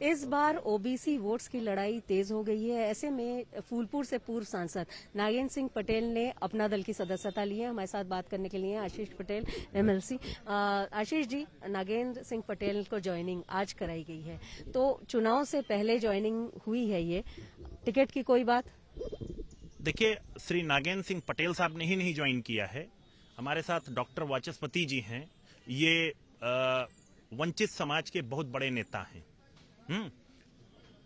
इस बार OBC votes की लड़ाई तेज हो गई है। ऐसे में फूलपुर से पूर्व सांसद नागेंद्र सिंह पटेल ने अपना दल की सदस्यता ली है। हमारे साथ बात करने के लिए आशीष पटेल एमएलसी। आशीष जी, नागेंद्र सिंह पटेल को ज्वाइनिंग आज कराई गई है, तो चुनाव से पहले ज्वाइनिंग हुई है, ये टिकट की कोई बात? देखिए, श्री नागेंद्र सिंह पटेल साहब ने ही नहीं ज्वाइन किया है। हमारे साथ डॉक्टर वाचस्पति जी हैं, ये वंचित समाज के बहुत बड़े नेता हैं।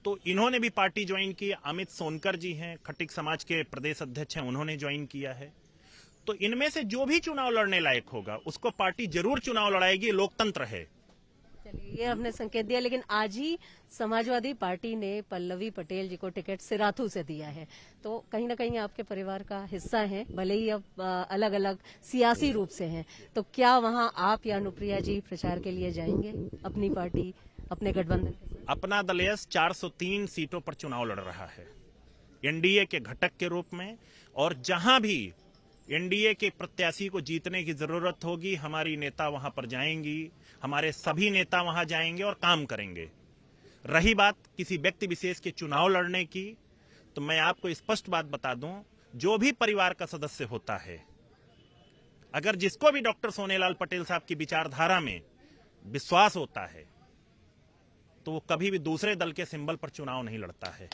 तो इन्होंने भी पार्टी ज्वाइन की। अमित सोनकर जी हैं, खटिक समाज के प्रदेश अध्यक्ष हैं, उन्होंने ज्वाइन किया है। तो इनमें से जो भी चुनाव लड़ने लायक होगा उसको पार्टी जरूर चुनाव लड़ाएगी, लोकतंत्र है। चलिए, ये आपने संकेत दिया, लेकिन आज ही समाजवादी पार्टी ने पल्लवी पटेल जी को टिकट सिराथू से दिया है, तो कहीं ना कहीं आपके परिवार का हिस्सा है, भले ही अब अलग अलग सियासी रूप से हैं। तो क्या वहां आप या अनुप्रिया जी प्रचार के लिए जाएंगे अपनी पार्टी, अपने गठबंधन के साथ? अपना दल 403 सीटों पर चुनाव लड़ रहा है एनडीए के घटक के रूप में, और जहां भी एनडीए के प्रत्याशी को जीतने की जरूरत होगी हमारी नेता वहां पर जाएंगी, हमारे सभी नेता वहां जाएंगे और काम करेंगे। रही बात किसी व्यक्ति विशेष के चुनाव लड़ने की, तो मैं आपको स्पष्ट बात बता दूं, जो भी परिवार का सदस्य होता है, अगर जिसको भी डॉक्टर सोनेलाल पटेल साहब की विचारधारा में विश्वास होता है, तो वो कभी भी दूसरे दल के सिंबल पर चुनाव नहीं लड़ता है।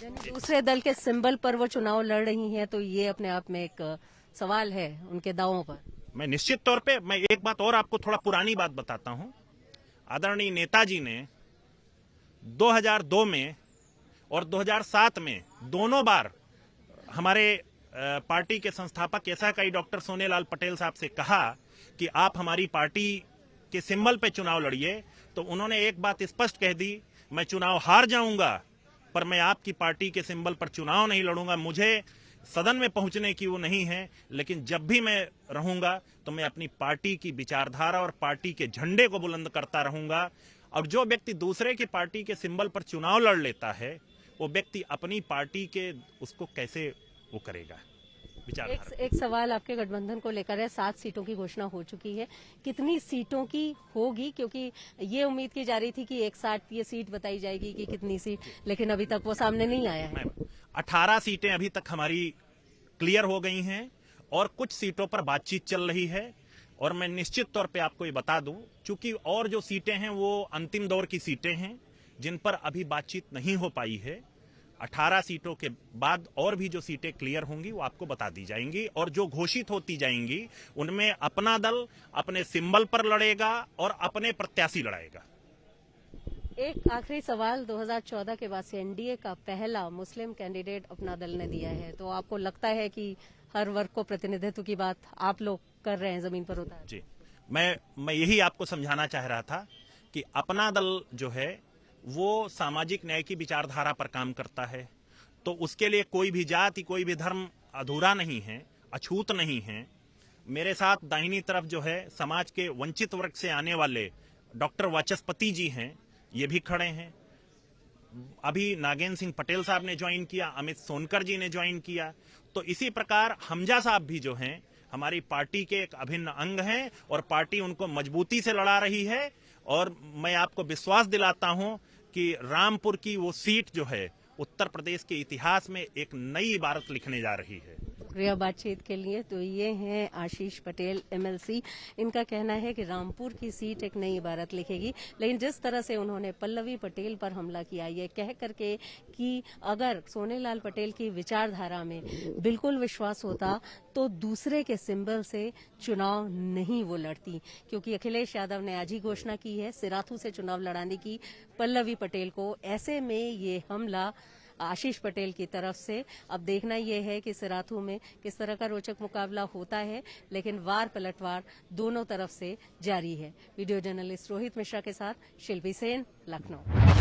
दूसरे दल के सिंबल पर वो चुनाव लड़ रही हैं, तो ये अपने आप में एक सवाल है उनके दावों पर। मैं निश्चित तौर पे मैं एक बात और आपको थोड़ा पुरानी बात बताता हूं। आदरणीय नेताजी ने 2002 में और 2007 में दोनों बार हमारे पार्टी के संस्थापक एसआईआई डॉक्टर सोनेलाल पटेल साहब से कहा कि आप हमारी पार्टी के सिंबल पे चुनाव लड़िए, तो उन्होंने एक बात स्पष्ट कह दी, मैं चुनाव हार जाऊंगा पर मैं आपकी पार्टी के सिंबल पर चुनाव नहीं लड़ूंगा। मुझे सदन में पहुंचने की वो नहीं है, लेकिन जब भी मैं रहूंगा तो मैं अपनी पार्टी की विचारधारा और पार्टी के झंडे को बुलंद करता रहूंगा। और जो व्यक्ति दूसरे की पार्टी के सिंबल पर चुनाव लड़ लेता है, वो व्यक्ति अपनी पार्टी के उसको कैसे वो करेगा विचारधारा। एक सवाल आपके गठबंधन को लेकर है। 7 सीटों की घोषणा हो चुकी है, कितनी सीटों की होगी? क्योंकि ये उम्मीद की जा रही थी कि एक साथ ये सीट बताई जाएगी कि कितनी सीट, लेकिन अभी तक वो सामने नहीं आया है। 18 सीटें अभी तक हमारी क्लियर हो गई हैं और कुछ सीटों पर बातचीत चल रही है। और मैं निश्चित तौर पे आपको ये बता दूं, चूंकि और जो सीटें हैं वो अंतिम दौर की सीटें हैं जिन पर अभी बातचीत नहीं हो पाई है। 18 सीटों के बाद और भी जो सीटें क्लियर होंगी वो आपको बता दी जाएंगी, और जो घोषित होती जाएंगी उनमें अपना दल अपने सिंबल पर लड़ेगा और अपने प्रत्याशी लड़ाएगा। एक आखिरी सवाल, 2014 के बाद से एनडीए का पहला मुस्लिम कैंडिडेट अपना दल ने दिया है, तो आपको लगता है कि हर वर्ग को प्रतिनिधित्व की बात आप लोग कर रहे हैं, जमीन पर होता है? जी, मैं यही आपको समझाना चाह रहा था कि अपना दल जो है वो सामाजिक न्याय की विचारधारा पर काम करता है, तो उसके लिए कोई भी जाति, कोई भी धर्म अधूरा नहीं है, अछूत नहीं है। मेरे साथ दाहिनी तरफ जो है समाज के वंचित वर्ग से आने वाले डॉक्टर वाचस्पति जी हैं, ये भी खड़े हैं। अभी नागेंद्र सिंह पटेल साहब ने ज्वाइन किया, अमित सोनकर जी ने ज्वाइन किया, तो इसी प्रकार हमजा साहब भी जो हैं हमारी पार्टी के एक अभिन्न अंग हैं और पार्टी उनको मजबूती से लड़ा रही है। और मैं आपको विश्वास दिलाता हूं कि रामपुर की वो सीट जो है उत्तर प्रदेश के इतिहास में एक नई इबारत लिखने जा रही है। शुक्रिया बातचीत के लिए। तो ये हैं आशीष पटेल एमएलसी। इनका कहना है कि रामपुर की सीट एक नई इबारत लिखेगी, लेकिन जिस तरह से उन्होंने पल्लवी पटेल पर हमला किया, ये कह करके कि अगर सोनेलाल पटेल की विचारधारा में बिल्कुल विश्वास होता तो दूसरे के सिंबल से चुनाव नहीं वो लड़ती, क्योंकि अखिलेश यादव ने आज ही घोषणा की है सिराथू से चुनाव लड़ाने की पल्लवी पटेल को। ऐसे में ये हमला आशीष पटेल की तरफ से। अब देखना यह है कि सिराथू में किस तरह का रोचक मुकाबला होता है, लेकिन वार पलटवार दोनों तरफ से जारी है। वीडियो जर्नलिस्ट रोहित मिश्रा के साथ शिल्पी सेन, लखनऊ।